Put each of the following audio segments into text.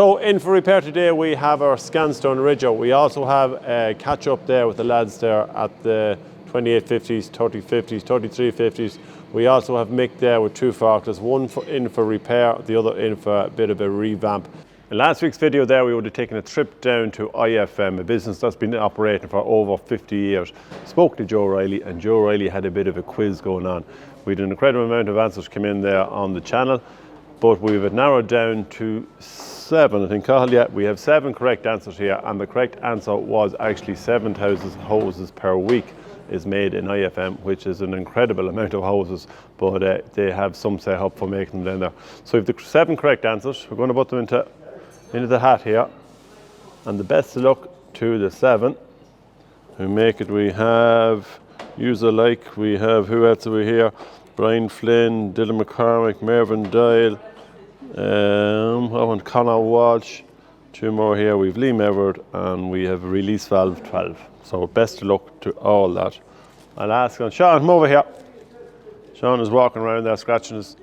So in for repair today we have our Scanstone Ridger. We also have a catch up there with the lads there at the 2850s, 3050s, 3350s. We also have Mick there with two forklifts, one in for repair, the other in for a bit of a revamp. In last week's video there we would have taken a trip down to IFM, a business that's been operating for over 50 years. Spoke to Joe Riley, and Joe Riley had a bit of a quiz going on. We had an incredible amount of answers come in there on the channel, but we've it narrowed down to 7, I think, Cathal. Yeah, we have 7 correct answers here, and the correct answer was actually 7,000 hoses per week is made in IFM, which is an incredible amount of hoses, but they have some set up for making them down there. So we have the 7 correct answers. We're going to put them into the hat here, and the best of luck to the 7 who make it. We have user like, we have, who else are we here? Brian Flynn, Dylan McCormick, Mervyn Doyle, Connor Walsh, 2 more here. We've Liam Everett, and we have release valve 12. So best of luck to all that. I'll ask Sean, come over here. Sean is walking around there scratching his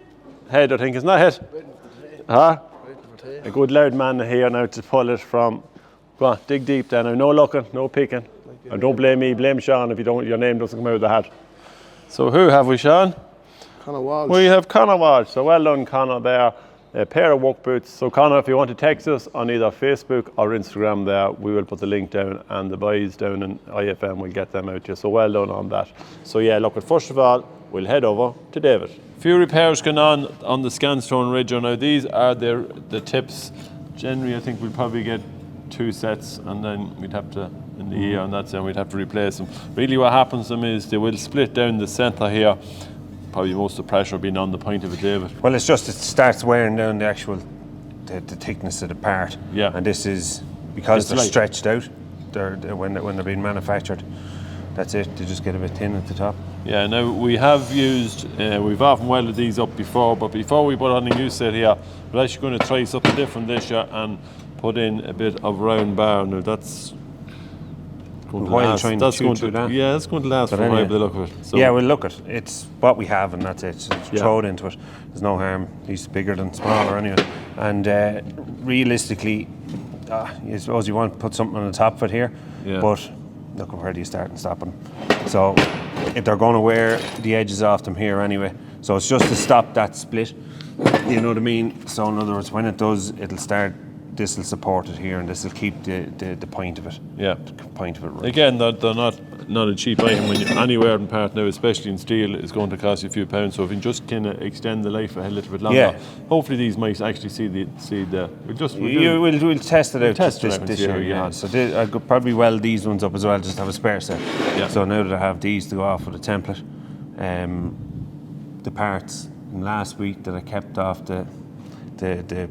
head, I think, isn't that it? Huh? A good loud man here now to pull it from. Go on, dig deep then. No looking, no picking. And don't blame me, blame Sean if your name doesn't come out of the hat. So who have we, Sean? Connor Walsh. We have Connor Walsh. So well done, Connor, there. A pair of work boots. So Connor, if you want to text us on either Facebook or Instagram there, we will put the link down, and the boys down in IFM will get them out to you. So well done on that. So yeah, look, first of all, we'll head over to David. A few repairs going on the Scanstone Ridger. Now these are the tips. Generally, I think we'll probably get 2 sets, and then we'd have to, in the year, and that's it, we'd have to replace them. Really what happens to them is they will split down the centre here. Probably most of the pressure being on the point of it, David. Well, it's just, it starts wearing down the actual the thickness of the part. Yeah. And this is because they're stretched out. When they're being manufactured, that's it. They just get a bit thin at the top. Yeah. Now we have used, we've often welded these up before, but before we put on a new set here, we're actually going to try something different this year and put in a bit of round bar. Now that's going to last. Yeah, that's going to last for a while, by the look of it. So yeah, we'll look at it. It's what we have, and that's it. So throw it into it. There's no harm. He's bigger than smaller anyway. And realistically, I suppose you want to put something on the top of it here, but look, where do you start and stop them? So if they're going to wear the edges off them here anyway, so it's just to stop that split. You know what I mean? So in other words, when it does, it'll start. This will support it here, and this will keep the point of it. Yeah, the point of it. Right. Again, they're not a cheap item. When you're anywhere in part now, especially in steel, it's going to cost you a few pounds. So if you can just kind of extend the life a little bit longer, hopefully these might actually see the. We'll test it out. This year. Yeah. So I could probably weld these ones up as well, just have a spare set. Yeah. So now that I have these to go off with a template, the parts from last week that I kept off the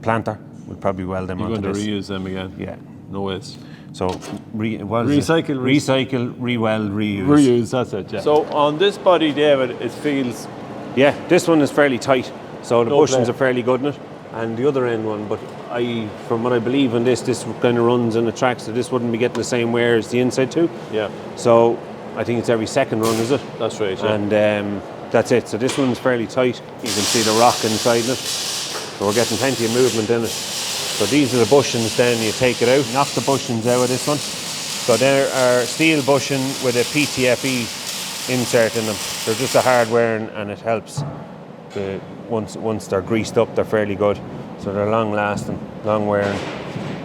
planter. We'll probably weld them onto this. You're going to reuse them again? Yeah. No waste. So, recycle, re-weld, reuse. Reuse, that's it, yeah. So, on this body, David, it feels... Yeah, this one is fairly tight. So, the bushings are fairly good in it. And the other end one, but from what I believe in this kind of runs and attracts, so this wouldn't be getting the same wear as the inside too. Yeah. So, I think it's every second run, is it? That's right, yeah. And that's it. So, this one's fairly tight. You can see the rock inside it. So we're getting plenty of movement in it. So these are the bushings then, you take it out, knock the bushings out of this one. So there are steel bushing with a PTFE insert in them. They're just a hard wearing, and it helps. Once they're greased up, they're fairly good. So they're long lasting, long wearing.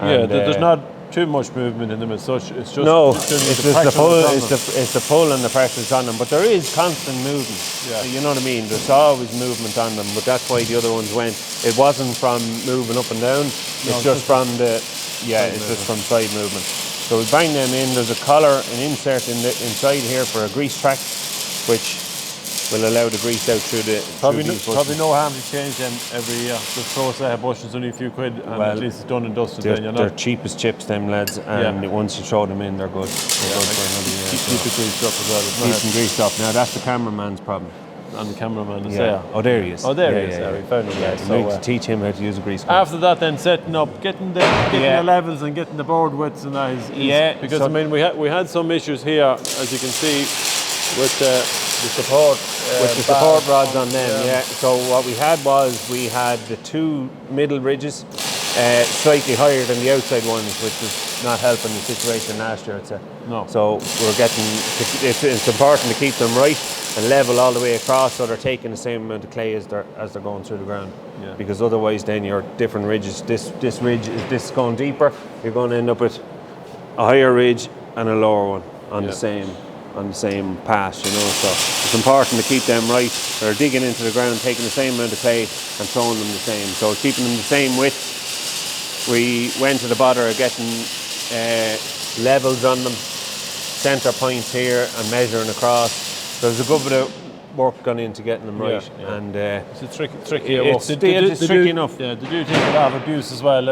Yeah, there's not too much movement in them as such. It's just it's the pull and the pressures on them. But there is constant movement. Yeah. You know what I mean? There's always movement on them. But that's why the other ones went. It wasn't from moving up and down. It's just from just from side movement. So we bang them in. There's a collar, an insert inside here for a grease track, which will allow the grease out through the. Probably no harm to change them every year. Just throw a set of bushings, only a few quid, and at least it's done and dusted. They're cheap as chips, them lads, and once you throw them in, they're good. They're good for another year. Keep it greased up as well. Keep them greased up. Now that's the cameraman's problem. And the cameraman is there. Oh, there he is. Oh, there he is. We found him there. So to teach him how to use a grease gun. After that, then setting up, getting the levels and getting the board widths and that is because I mean we had some issues here, as you can see, with the support. With the support rods on them, So what we had was the 2 middle ridges slightly higher than the outside ones, which is not helping the situation last year, I'd say. No. So we're getting, it's important to keep them right and level all the way across, so they're taking the same amount of clay as they're going through the ground. Yeah. Because otherwise then your different ridges, this ridge, is this going deeper, you're going to end up with a higher ridge and a lower one on the same pass, you know. So it's important to keep them right. They're digging into the ground, taking the same amount of clay and throwing them the same. So keeping them the same width. We went to the bother of getting levels on them, centre points here, and measuring across. There's a good bit of work gone into getting them right, and it's a tricky it's tricky enough. Yeah, they do take a lot of abuse as well.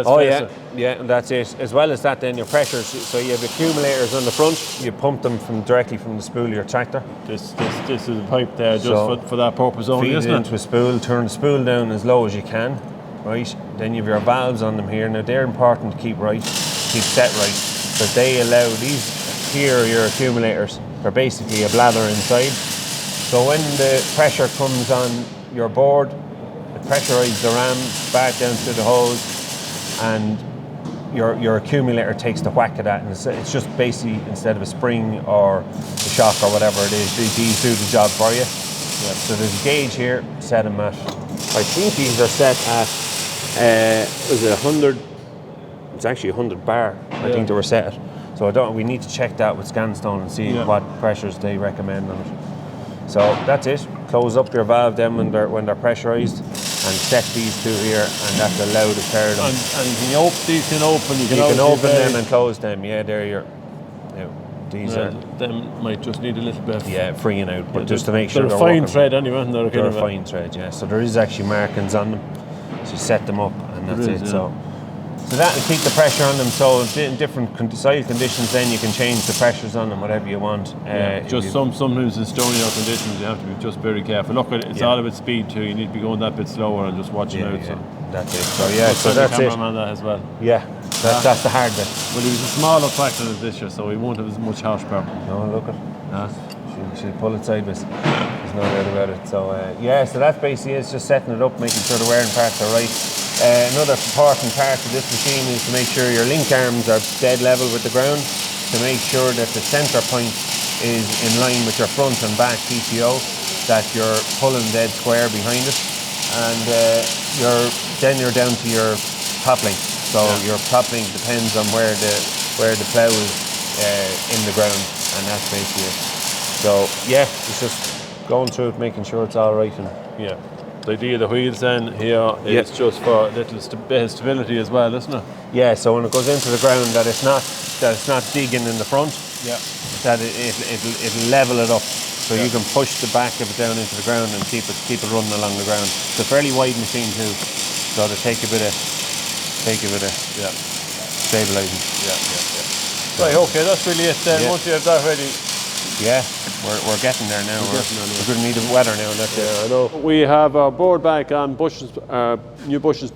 Yeah, and that's it. As well as that, then your pressures. So you have accumulators on the front. You pump them directly from the spool of your tractor. This is a pipe there just for that purpose only, isn't it? Feed it into a spool. Turn the spool down as low as you can. Right. Then you have your valves on them here. Now they're important to keep set right, because they allow these here. Your accumulators. They're basically a bladder inside. So when the pressure comes on your board, it pressurizes the ram back down through the hose, and your accumulator takes the whack of that. And it's just basically, instead of a spring or a shock or whatever it is, these do the job for you. Yeah. So there's a gauge here, set them at, I think these are set at, was it 100? It's actually 100 bar, I think they were set at. So we need to check that with Scanstone and see what pressures they recommend on it. So that's it. Close up your valve then when they're pressurised, and set these two here, and that's allowed to pair them. And these can open. You can open them and close them. Yeah, they're your. These are. Them might just need a little bit. Freeing out, but just to make sure they're a fine thread anyway. They're a fine thread, yeah. So there is actually markings on them. So you set them up, and that's it. Yeah. So that will keep the pressure on them. So in different soil conditions, then you can change the pressures on them, whatever you want. Just sometimes in stonier conditions, you have to be just very careful. Look, it's all about speed too. You need to be going that bit slower and just watching out. So. That's it. So that's it. On that as well. Yeah, that's the hard bit. Well, he was a smaller tractor than this year, so he won't have as much horsepower. No, look at. She'll pull it sideways. There's no doubt about it. So so that's basically it's just setting it up, making sure the wearing parts are right. Another important part of this machine is to make sure your link arms are dead level with the ground, to make sure that the centre point is in line with your front and back PTO, that you're pulling dead square behind it, and you're down to your top link. So your top link depends on where the plough is in the ground, and that's basically it. So it's just going through it, making sure it's all right. And the idea of the wheels then here is just for a little bit of stability as well, isn't it? Yeah, so when it goes into the ground, that it's not digging in the front. Yeah. That it'll level it up, so you can push the back of it down into the ground and keep it running along the ground. It's a fairly wide machine too, so to take a bit of stabilising. Right, okay, that's really it then. Once you have that ready. Yeah, we're getting there now. We're going to need the weather now. That's it. I know. We have our board back on Bushings, new Bushings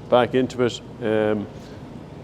back into it.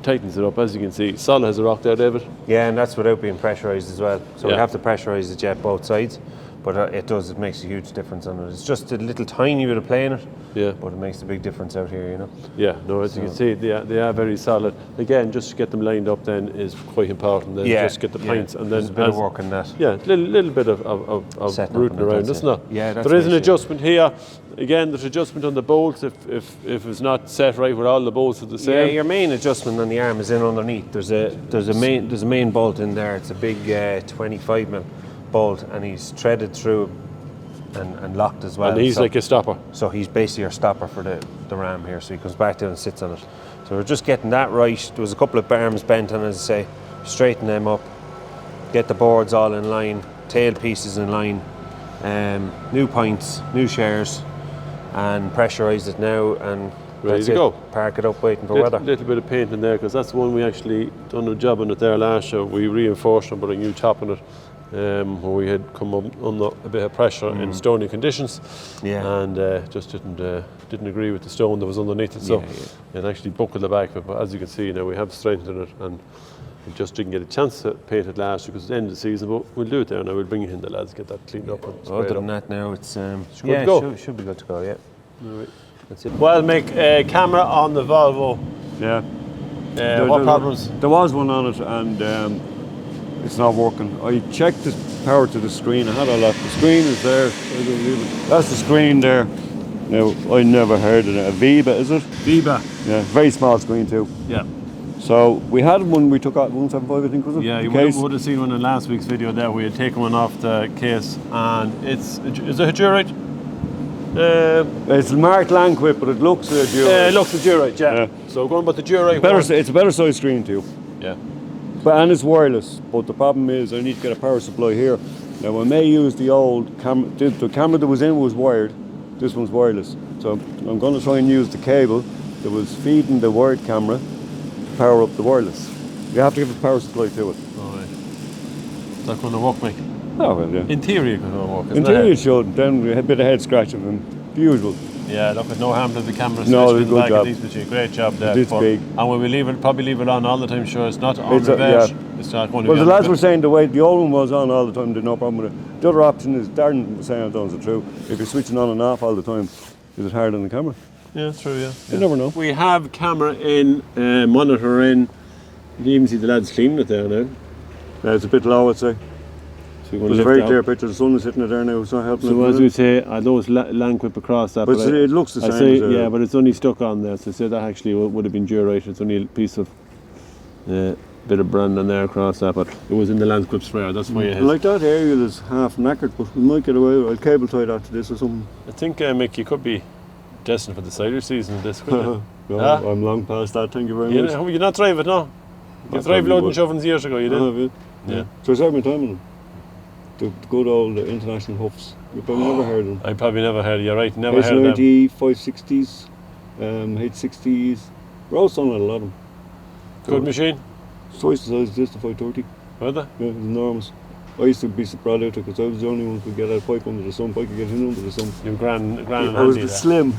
Tightens it up, as you can see. Solid has a rock there, David. Yeah, and that's without being pressurised as well. So we have to pressurise the jet both sides, but it makes a huge difference on it. It's just a little tiny bit of play in it. Yeah. But it makes a big difference out here, you know. Yeah, no, as you can see, they are very solid. Again, just to get them lined up then is quite important. Then just get the points and then there's a bit of work in that. Yeah, little bit of rooting around, isn't it? Yeah, there is an adjustment here. Again, there's adjustment on the bolts if it's not set right where all the bolts are the same. Yeah, your main adjustment on the arm is in underneath. There's a main bolt in there. It's a big 25mm bolt, and he's threaded through and locked as well. And he's like a stopper. So he's basically your stopper for the ram here. So he comes back down and sits on it. So we're just getting that right. There was a couple of arms bent on, as I say, straighten them up, get the boards all in line, tail pieces in line, new points, new shares, and pressurise it now, and ready to go. Park it up waiting for weather. Little bit of paint in there, because that's the one we actually done a job on it there last year. We reinforced and put a new top on it. Where we had come up under a bit of pressure in stony conditions, and just didn't agree with the stone that was underneath it, so it actually buckled the back of it. But as you can see now, we have strengthened it, and we just didn't get a chance to paint it last year because it's the end of the season. But we'll do it there now. We'll bring it in, the lads, get that cleaned up. And other than that, now it's good to go. Should be good to go. Yeah. All right. That's it. Well, make a camera on the Volvo Yeah. What problems? There was one on it, and it's not working. I checked the power to the screen. I had all that. The screen is there. That's the screen there. Now, I never heard of it. A Viva, is it? Viva. Yeah, very small screen too. Yeah. So we had one we took out 175, I think, was it? Yeah, you case. would have seen one in last week's video there. We had taken one off the case, and is it a Durite? It's marked Langquip, but it looks a Durite. Yeah, it looks a Durite, yeah. So going about the Durite. It's a better size screen too. Yeah. And it's wireless, but the problem is I need to get a power supply here. Now I may use the old camera. The camera that was in was wired. This one's wireless. So I'm going to try and use the cable that was feeding the wired camera to power up the wireless. You have to give a power supply to it. All right. Is that going to work, Mike? Oh well, yeah. In theory, it could work. In theory it should. Then we had a bit of head scratching and the usual. Yeah, look, at no harm to the camera. No, it's good back job. of these machines. Great job there. It's big. And we will probably leave it on all the time. Sure, it's not on reverse. It's not going to Well, be the on lads were saying the way the old one was on all the time, there's no problem with it. The other option is, Darren was saying, I don't know if it's true, if you're switching on and off all the time, is it hard on the camera? Yeah, it's true, yeah. You never know. We have camera in, monitor in. You can even see the lads cleaning it there now. Yeah, it's a bit low, I'd say. So There's a very clear picture. The sun is hitting it there now, it's not helping. So as we say, I know it's Langquip across that. But it looks the same. I say, yeah, but it's only stuck on there. So I say that actually would have been Durite. It's only a piece of bit of brand on there across that, but it was in the Langquip sprayer. That's why it is. Like that aerial is half knackered, but we might get away with it. I'll cable tie that to this or something. I think, Mick, you could be destined for the cider season this, couldn't you? No, I'm long past that, thank you very much. You're not driving, no? You drive loading shovels years ago, you did? Yeah. So I started my time on them. The good old international hoofs. You've probably never heard of them. I probably never heard of you, right? Never heard of them. H90, 560s, H60s. We're also on a lot of them. Good machine? Twice the size of this, the 530. Were they? Yeah, it was enormous. I used to be surprised out because I was the only one who could get a pipe under the sump. I could get in under the sump. You grand and handy. I was the slim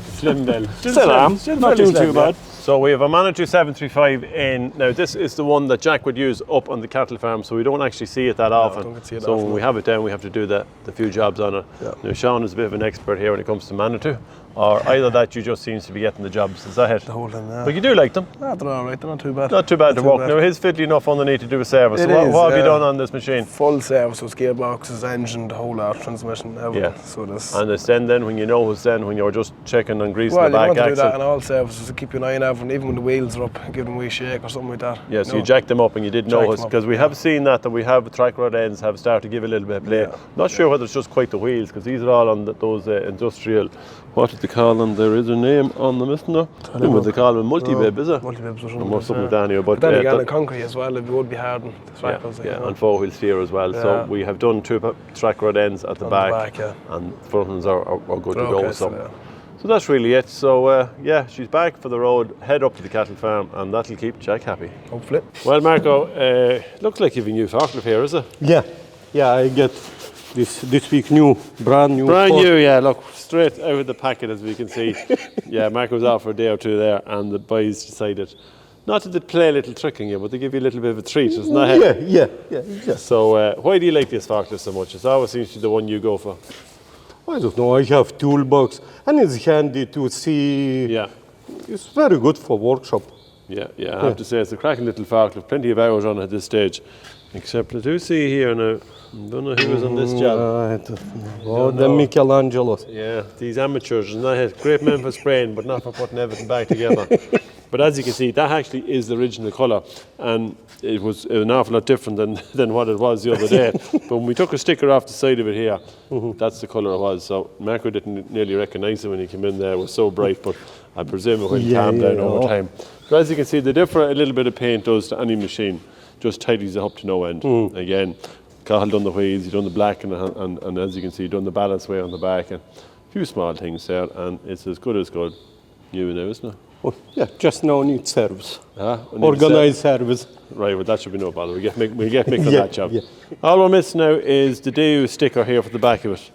bell. Still am. Not doing too bad. So we have a Manitou 735 in. Now this is the one that Jack would use up on the cattle farm, so we don't actually see it that often. So when we have it down, we have to do the few jobs on it. Yeah. Now Sean is a bit of an expert here when it comes to Manitou, or either that you just seems to be getting the jobs. Is that it? The whole time, yeah. But you do like them? Ah, they're alright, they're not too bad. Not too bad to walk. Now his fiddly enough underneath to do a service. So what have you done on this machine? Full service with gearboxes, engine, the whole lot, transmission, everything. Yeah. So this. And it's then when you know it's then when you're just checking and greasing the back axle. Well, you want to do that in axle. all services to keep an eye on everything, even when the wheels are up, give them a wee shake or something like that. Yeah, so you jack them up and you did notice, because we have seen that we have track rod ends have started to give a little bit of play. Yeah. Not sure whether it's just quite the wheels, because these are all on those industrial, what did they call them? There is a name on them, isn't there? What they call them? Multi-bib, is it? Multi-bibs or something like that anyway. But then again, on concrete as well, it would be hard. And four-wheel steer as well. Yeah. So we have done two track rod ends at the back, and front ones are good to go. So that's really it. So she's back for the road, head up to the cattle farm, and that'll keep Jack happy. Hopefully. Well, Marco, looks like you've a new forklift here, is it? Yeah, I get this week brand new. Brand new, yeah. Look, straight out of the packet, as we can see. Yeah, Marco's out for a day or two there, and the boys decided not to play a little trick on you, but they give you a little bit of a treat, isn't that? Yeah. So why do you like this forklift so much? It always seems to be the one you go for. I don't know, I have toolbox and it's handy to see. Yeah. It's very good for workshop. Yeah, I have to say it's a cracking little forklift, plenty of hours on it at this stage. Except I do see here now, I don't know who was on this job. The Michelangelo. Yeah, these amateurs, and that has great Memphis brain, but not for putting everything back together. But as you can see, that actually is the original colour, and it was an awful lot different than what it was the other day. But when we took a sticker off the side of it here, that's the colour it was. So Marco didn't nearly recognise it when he came in there. It was so bright, but I presume it will calm down over time. So as you can see, the difference a little bit of paint does to any machine, just tidies it up to no end. Again, Cahill done the wheels, he done the black, and as you can see, he done the balance way on the back, and a few small things there, and it's as good as good. New now, isn't it? Yeah, just now need service. Organised service. Right, well that should be no bother. We'll get Mick on that job. Yeah. All we're missing now is the Deere sticker here for the back of it.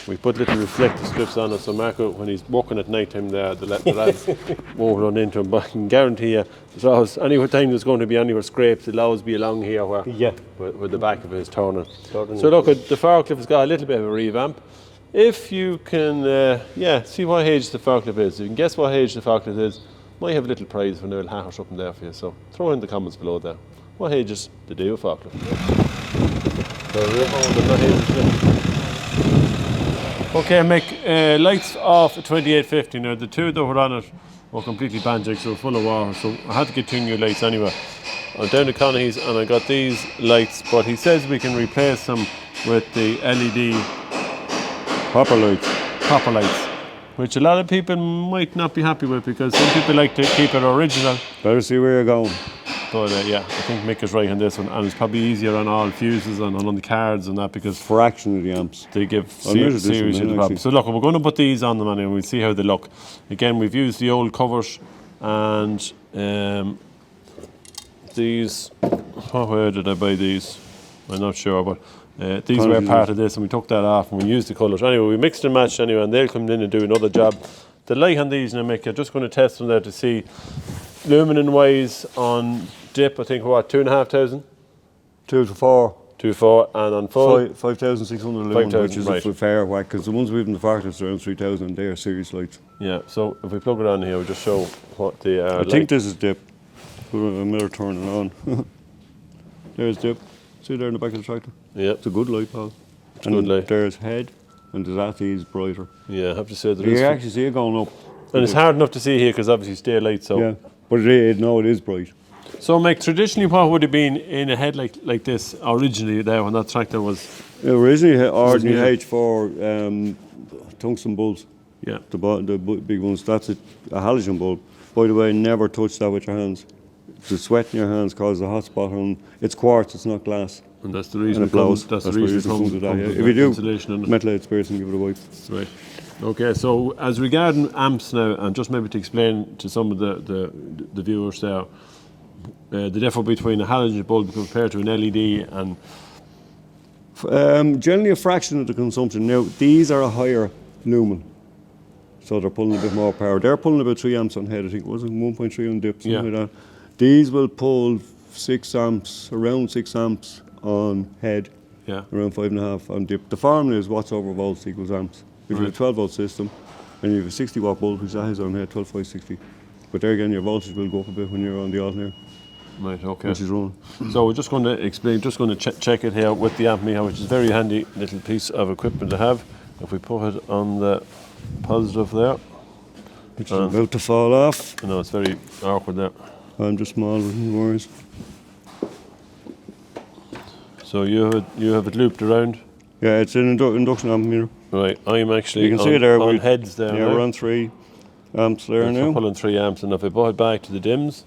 We put little reflective strips on it, so Marco, when he's working at night time there, the lads won't run into him. But I can guarantee you, there's always, any time there's going to be anywhere scrapes, it'll always be along here where the back of it is turning. So look, the forklift has got a little bit of a revamp. If you can, see what age the forklift is. If you can guess what age the forklift is, might have a little prize for an old hat or something there for you. So throw in the comments below there. What ages the Deere forklift? Okay, Mick, lights off at 2850. Now the two that were on it were completely banjig, so full of water, so I had to get 2 new lights anyway. I'm down to Conaghy's and I got these lights, but he says we can replace them with the LED Copper lights. copper lights, which a lot of people might not be happy with because some people like to keep it original. Better see where you're going. But yeah, I think Mick is right on this one, and it's probably easier on all fuses and on the cards and that because Fraction of the amps. they give measure this serious one then, problems. So look, we're going to put these on them anyway, and we'll see how they look. Again, we've used the old covers and these. Where did I buy these? I'm not sure, but these were part of this, and we took that off and we used the colours. Anyway, we mixed and matched anyway, and they'll come in and do another job. The light on these now, Mick, I'm just going to test them there to see lumen wise on dip. I think what 2,500. 2 to 4. 2.4, and on full 5,600 lumen, 5,000, which is right. a fair whack, because the ones we've in the forklifts are around 3,000 and they are serious lights. Yeah, so if we plug it on here, we'll just show what they are. I think this is dip. Put a mirror turning on. There's dip. See there in the back of the tractor? Yeah, It's a good light, Paul. it's a good light. There's head, and there's actually brighter. Yeah, I have to say that You is. actually see it going up. And it's hard enough to see here because obviously it's daylight. So, Yeah, but it is bright. so Mick, traditionally, what would have been in a headlight like this originally there when that tractor was? Originally, new. ordinary H4 tungsten bulbs, Yeah, the big ones. That's a halogen bulb. By the way, never touch that with your hands. The sweat in your hands causes a hot spot on. It's quartz, it's not glass. and that's the reason. And it blows. That's the why reason. it comes with that, yeah. comes If you do, insulation in it. metal spirits and give it a wipe. Right. Okay, so as regarding amps now, and just maybe to explain to some of the viewers there, the difference between a halogen bulb compared to an LED and Generally a fraction of the consumption. Now, these are a higher lumen, so they're pulling a bit more power. They're pulling about 3 amps on head, I think. Was it 1.3 on dip, something Yeah. like that. These will pull 6 amps, around 6 amps on head, yeah, around 5.5 on dip. The formula is watts over volts equals amps. If you have a 12 volt system and you have a 60 watt bulb, which that has on head, 12.560. But there again, your voltage will go up a bit when you're on the alternator, right, okay. which is running. So we're just going to explain, just going to check it here with the amp meter, which is a very handy little piece of equipment to have. If we put it on the positive there, Which is about to fall off. I know it's very awkward there. I'm just small with the wires. So you have it looped around. Yeah, it's an induction amp meter. Right, I'm actually You can on, see there on we- heads there. Yeah, now. we're on 3 amps there So now. pulling 3 amps, and if I put it back to the dims,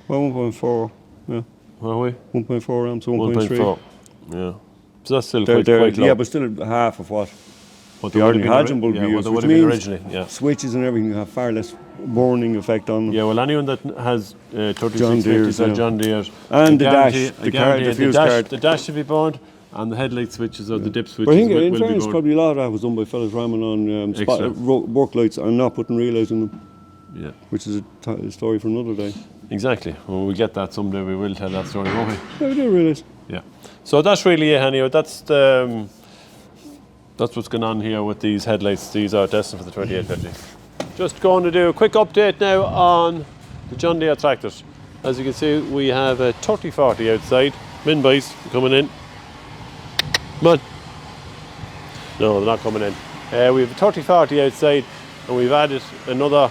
Well, 1.4. Yeah, where are we? 1.4 amps, 1.3. 1.4. Yeah. So that's still They're, quite low. yeah, but still half of what What the they would have ordinary been halogen bulb yeah, we what use, they which would have been means originally. Yeah. switches and everything have far less burning effect on them. Yeah, well, anyone that has John 3650s Deere's, or yeah. John Deere's, And I the guarantee- dash, I the guarantee card, the the fuse dash, card. the dash should be burned, and the headlight switches or the dip switches But I think will in be fairness, burned. probably a lot of that was done by fellas ramming on Extra. work lights and not putting relays in them, Yeah, which is a story for another day. exactly. When we get that someday, we will tell that story, won't we? Yeah, we do relays. Yeah. So that's really it, anyway. That's what's going on here with these headlights. These are destined for the 2850. Just going to do a quick update now on the John Deere tractors. As you can see, we have a 3040 outside. Min boys coming in. Come on. No, they're not coming in. We have a 3040 outside, and we've added another.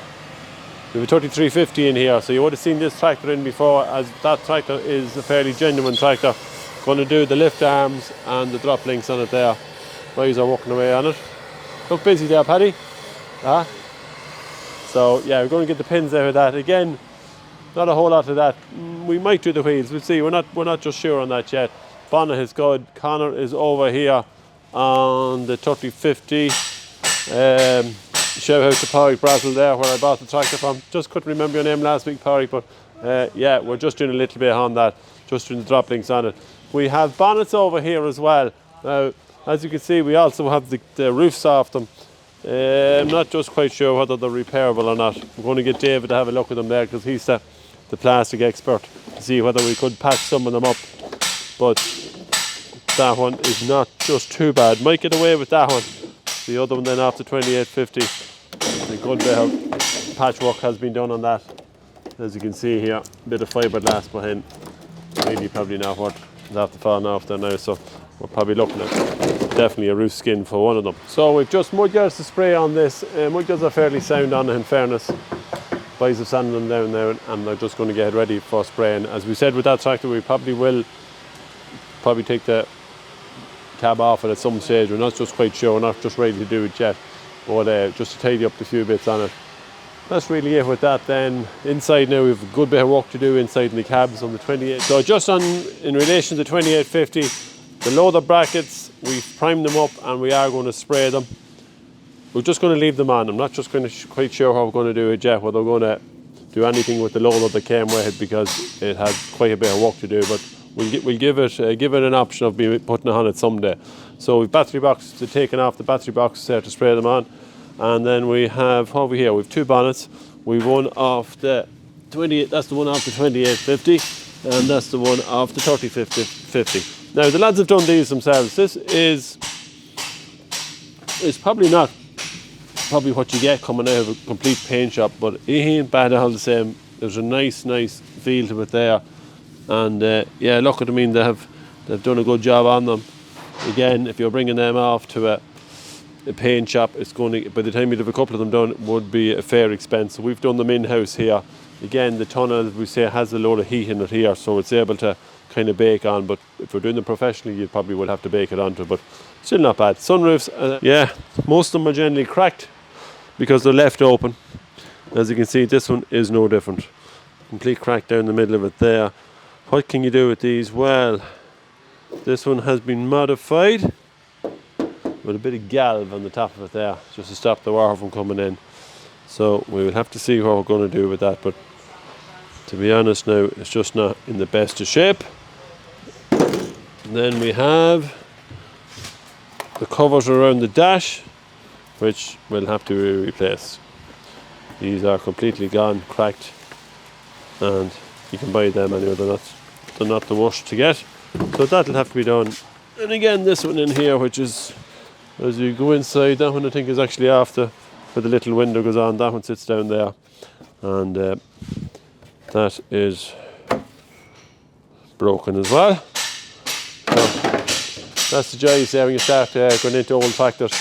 We have a 3350 in here. So you would have seen this tractor in before, as that tractor is a fairly genuine tractor. Going to do the lift arms and the drop links on it there. Boys are working away on it. Look busy there, Paddy. So yeah, we're going to get the pins out of that. Again, not a whole lot of that. We might do the wheels. We'll see. We're not just sure on that yet. Bonnet is good. Connor is over here on the 3050. Shout out to Pádraig Brazil there, where I bought the tractor from. Just couldn't remember your name last week, Pádraig, but yeah, we're just doing a little bit on that, just doing the drop links on it. We have bonnets over here as well. Now, as you can see, we also have the roofs off them. I'm not just quite sure whether they're repairable or not. I'm going to get David to have a look at them there, because he's the plastic expert, to see whether we could patch some of them up. But that one is not just too bad. Might get away with that one. The other one then after 2850. A good bit of patchwork has been done on that. As you can see here, a bit of fiberglass behind. Really probably not what is after falling off there now, so we're probably looking at definitely a roof skin for one of them. So we've just mudguards to spray on this. Mudguards are fairly sound on it, in fairness. Boys have sanded them down now and they're just going to get ready for spraying. As we said with that tractor, we probably will take the cab off it at some stage. We're not just quite sure, we're not just ready to do it yet, but just to tidy up the few bits on it. That's really it with that. Then inside now, we have a good bit of work to do inside in the cabs on the 28. So just in relation to the 2850, the loader brackets, we've primed them up and we are going to spray them. We're just going to leave them on. I'm not just quite sure how we're going to do it yet, whether we're going to do anything with the loader that came with it, because it has quite a bit of work to do, but we'll give it an option of putting it on it someday. So we've battery box to taken off the battery box there to spray them on. And then we have over here, we've two bonnets. We've one off the 28, that's the one off the 2850, and that's the one off the 3050. Now the lads have done these themselves. This is probably not what you get coming out of a complete paint shop, but it ain't bad all the same. There's a nice feel to it there. And yeah, look at them, I mean, they've done a good job on them. Again, if you're bringing them off to a paint shop, it's going to, by the time you'd have a couple of them done, it would be a fair expense. So we've done them in-house here. Again, the tunnel, as we say, has a load of heat in it here, so it's able to kind of bake on, but if we're doing them professionally, you probably will have to bake it onto it, but still not bad. Sunroofs, yeah, most of them are generally cracked because they're left open. As you can see, this one is no different. Complete crack down the middle of it there. What can you do with these? Well, this one has been modified with a bit of galv on the top of it there, just to stop the water from coming in. So we will have to see what we're going to do with that, but to be honest now, it's just not in the best of shape. And then we have the covers around the dash, which will have to be replaced. These are completely gone, cracked, and you can buy them anyway, they're not the worst to get. So that'll have to be done. And again, this one in here, which is, as you go inside, that one I think is actually after, where the little window goes on, that one sits down there. And that is broken as well. So that's the joys there when you start going into old tractors.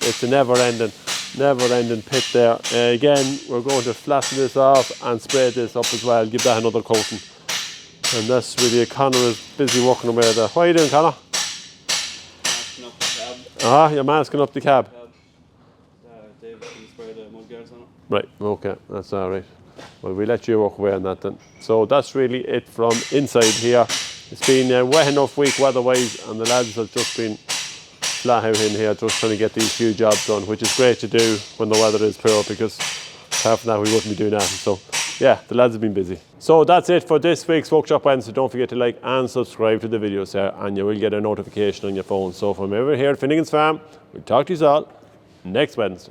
It's a never-ending pit there. Again, we're going to flatten this off and spray this up as well, give that another coating. And that's really, Connor is busy working away there. What are you doing, Connor? Masking up the cab. Ah, you're masking up the cab. David can spray the mudguards on it. Right, okay, that's all right. Well, we'll let you work away on that then. So that's really it from inside here. It's been a wet enough week weather-wise, and the lads have just been flat out in here just trying to get these few jobs done, which is great to do when the weather is poor, because apart from that we wouldn't be doing that. So yeah, the lads have been busy. So that's it for this week's Workshop Wednesday. Don't forget to like and subscribe to the videos there, and you will get a notification on your phone. So from over here at Finnegan's Farm, we'll talk to you all next Wednesday.